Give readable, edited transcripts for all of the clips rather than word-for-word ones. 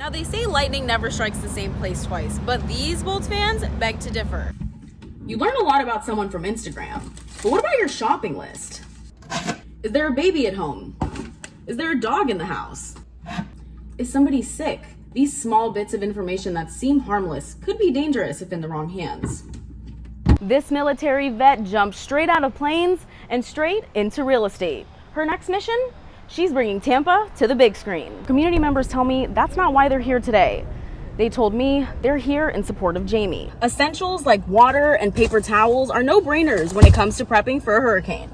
Now, they say lightning never strikes the same place twice, but these Bolts fans beg to differ. You learn a lot about someone from Instagram, but what about your shopping list? Is there a baby at home? Is there a dog in the house? Is somebody sick? These small bits of information that seem harmless could be dangerous if in the wrong hands. This military vet jumped straight out of planes and straight into real estate. Her next mission? She's bringing Tampa to the big screen. Community members tell me that's not why they're here today. They told me they're here in support of Jamie. Essentials like water and paper towels are no-brainers when it comes to prepping for a hurricane.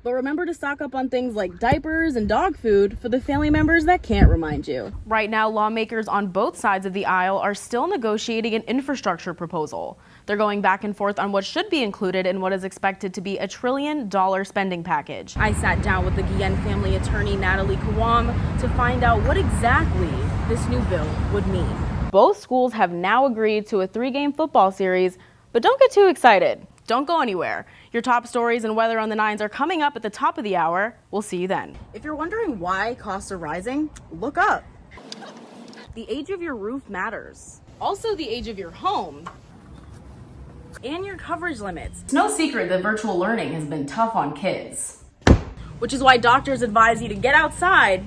But remember to stock up on things like diapers and dog food for the family members that can't remind you. Right now, lawmakers on both sides of the aisle are still negotiating an infrastructure proposal. They're going back and forth on what should be included in what is expected to be a $1 trillion spending package. I sat down with the Guillen family attorney, Natalie Kawam, to find out what exactly this new bill would mean. Both schools have now agreed to a 3-game football series, but don't get too excited. Don't go anywhere. Your top stories and weather on the 9s are coming up at the top of the hour. We'll see you then. If you're wondering why costs are rising, look up. The age of your roof matters. Also the age of your home and your coverage limits. It's no secret that virtual learning has been tough on kids, which is why doctors advise you to get outside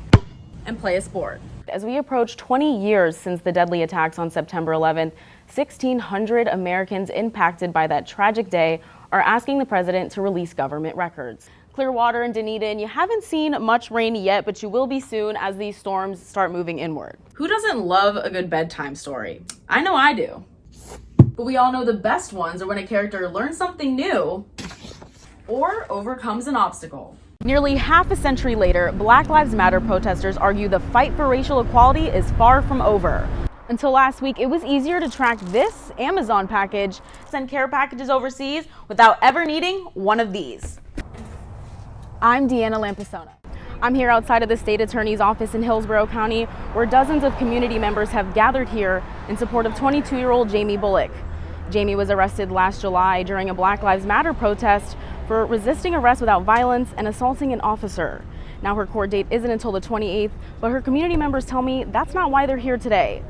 and play a sport. As we approach 20 years since the deadly attacks on September 11th, 1,600 Americans impacted by that tragic day are asking the president to release government records. Clearwater and Dunedin, you haven't seen much rain yet, but you will be soon as these storms start moving inward. Who doesn't love a good bedtime story? I know I do. But we all know the best ones are when a character learns something new or overcomes an obstacle. Nearly half a century later, Black Lives Matter protesters argue the fight for racial equality is far from over. Until last week, it was easier to track this Amazon package, send care packages overseas without ever needing one of these. I'm Deanna Lampasona. I'm here outside of the state attorney's office in Hillsborough County, where dozens of community members have gathered here in support of 22-year-old Jamie Bullock. Jamie was arrested last July during a Black Lives Matter protest for resisting arrest without violence and assaulting an officer. Now her court date isn't until the 28th, but her community members tell me that's not why they're here today.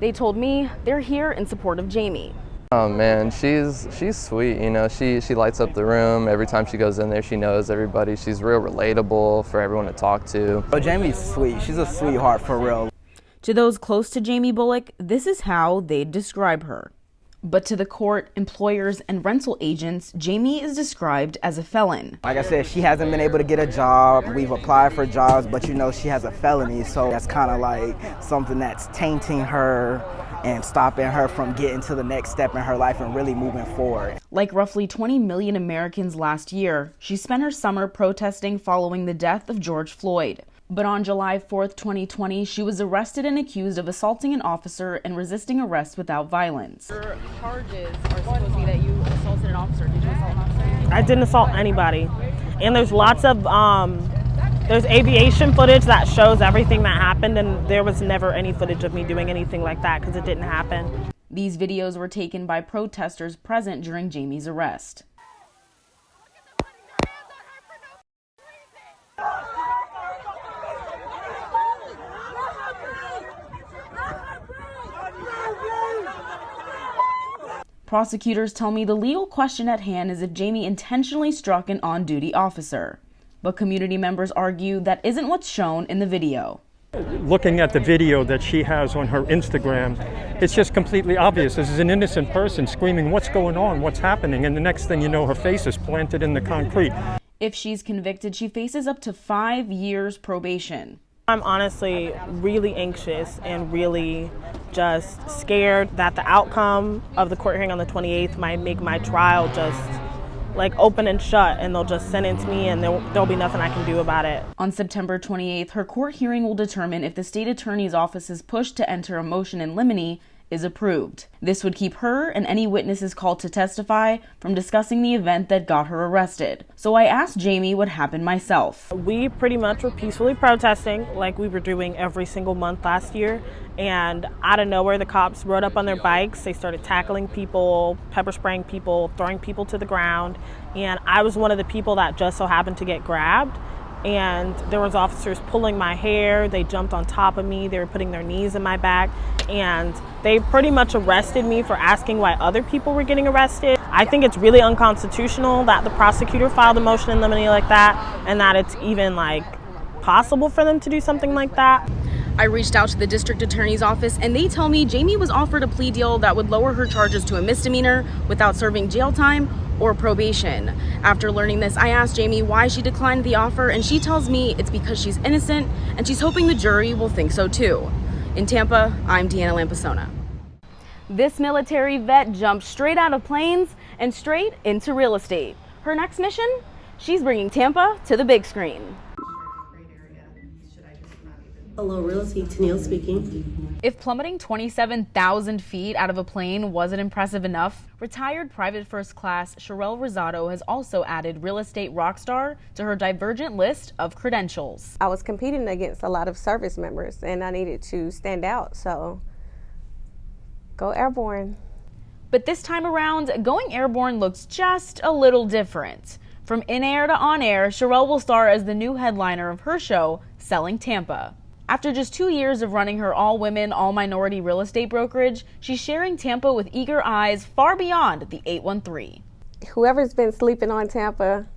They told me they're here in support of Jamie. Oh man, she's sweet, you know, she lights up the room. Every time she goes in there, she knows everybody. She's real relatable for everyone to talk to. Oh, Jamie's sweet. She's a sweetheart for real. To those close to Jamie Bullock, this is how they describe her. But to the court, employers, and rental agents, Jamie is described as a felon. Like I said, she hasn't been able to get a job. We've applied for jobs, but you know she has a felony, so that's kind of like something that's tainting her and stopping her from getting to the next step in her life and really moving forward. Like roughly 20 million Americans last year, she spent her summer protesting following the death of George Floyd. But on July 4th, 2020, she was arrested and accused of assaulting an officer and resisting arrest without violence. Your charges are supposed to be that you assaulted an officer. Did you assault an officer? I didn't assault anybody. And there's lots of, there's aviation footage that shows everything that happened, and there was never any footage of me doing anything like that because it didn't happen. These videos were taken by protesters present during Jamie's arrest. Prosecutors tell me the legal question at hand is if Jamie intentionally struck an on-duty officer. But community members argue that isn't what's shown in the video. Looking at the video that she has on her Instagram, it's just completely obvious. This is an innocent person screaming, "What's going on? What's happening?" And the next thing you know, her face is planted in the concrete. If she's convicted, she faces up to 5 years probation. I'm honestly really anxious and really just scared that the outcome of the court hearing on the 28th might make my trial just like open and shut, and they'll just sentence me and there'll be nothing I can do about it. On September 28th, her court hearing will determine if the state attorney's office's push to enter a motion in limine is approved. This would keep her and any witnesses called to testify from discussing the event that got her arrested. So I asked Jamie what happened myself. We pretty much were peacefully protesting like we were doing every single month last year, and out of nowhere the cops rode up on their bikes. They started tackling people, pepper spraying people, throwing people to the ground, and I was one of the people that just so happened to get grabbed. and there was officers pulling my hair. They jumped on top of me. They were putting their knees in my back, and they pretty much arrested me for asking why other people were getting arrested. I think it's really unconstitutional that the prosecutor filed a motion in limine like that, and that it's even like possible for them to do something like that. I reached out to the district attorney's office and they tell me Jamie was offered a plea deal that would lower her charges to a misdemeanor without serving jail time or probation. After learning this, I asked Jamie why she declined the offer, and she tells me it's because she's innocent and she's hoping the jury will think so too. In Tampa, I'm Deanna Lampasona. This military vet jumped straight out of planes and straight into real estate. Her next mission? She's bringing Tampa to the big screen. Hello, Realty, Tennille speaking. If plummeting 27,000 feet out of a plane wasn't impressive enough, retired private first class SHARELLE ROSADO has also added real estate rock star to her divergent list of credentials. I was competing against a lot of service members and I needed to stand out, so go airborne. But this time around, going airborne looks just a little different. From in-air to on-air, SHARELLE will star as the new headliner of her show, Selling Tampa. After just 2 years of running her all-women, all-minority real estate brokerage, she's sharing Tampa with eager eyes far beyond the 813. Whoever's been sleeping on Tampa,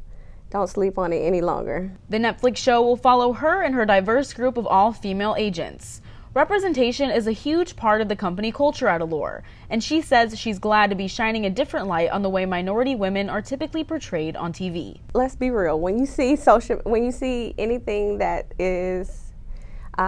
don't sleep on it any longer. The Netflix show will follow her and her diverse group of all-female agents. Representation is a huge part of the company culture at ALLURE, and she says she's glad to be shining a different light on the way minority women are typically portrayed on TV. Let's be real. When you see anything that is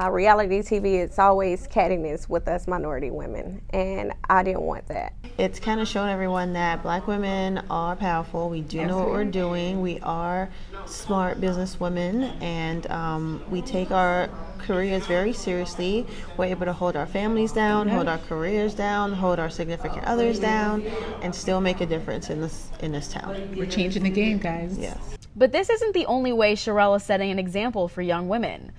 reality TV, it's always cattiness with us minority women, and I didn't want that. It's kind of shown everyone that Black women are powerful. We do know what we're doing. We are smart business women, and we take our careers very seriously. We're able to hold our families down, hold our careers down, hold our significant others down, and still make a difference in this town. We're changing the game, guys. Yes. But this isn't the only way SHARELLE is setting an example for young women.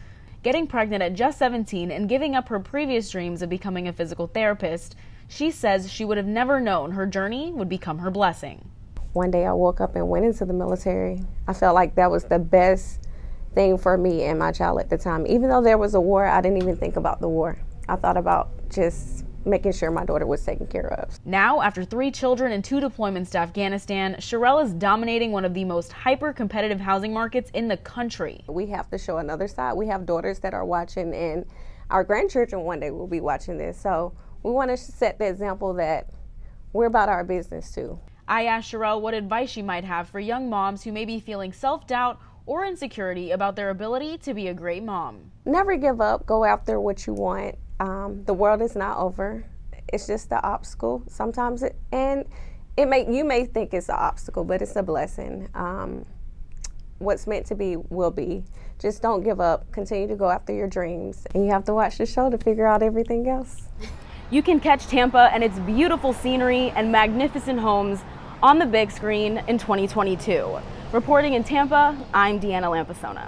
Getting pregnant at just 17 and giving up her previous dreams of becoming a physical therapist, she says she would have never known her journey would become her blessing. One day I woke up and went into the military. I felt like that was the best thing for me and my child at the time. Even though there was a war, I didn't even think about the war. I thought about just making sure my daughter was taken care of. Now, after 3 children and 2 deployments to Afghanistan, SHARELLE is dominating one of the most hyper-competitive housing markets in the country. We have to show another side. We have daughters that are watching, and our grandchildren one day will be watching this. So we want to set the example that we're about our business too. I asked SHARELLE what advice she might have for young moms who may be feeling self-doubt or insecurity about their ability to be a great mom. Never give up. Go after what you want. The world is not over. It's just the obstacle. Sometimes you may think it's an obstacle, but it's a blessing. What's meant to be will be. Just don't give up. Continue to go after your dreams. And you have to watch the show to figure out everything else. You can catch Tampa and its beautiful scenery and magnificent homes on the big screen in 2022. Reporting in Tampa, I'm Deanna Lampasona.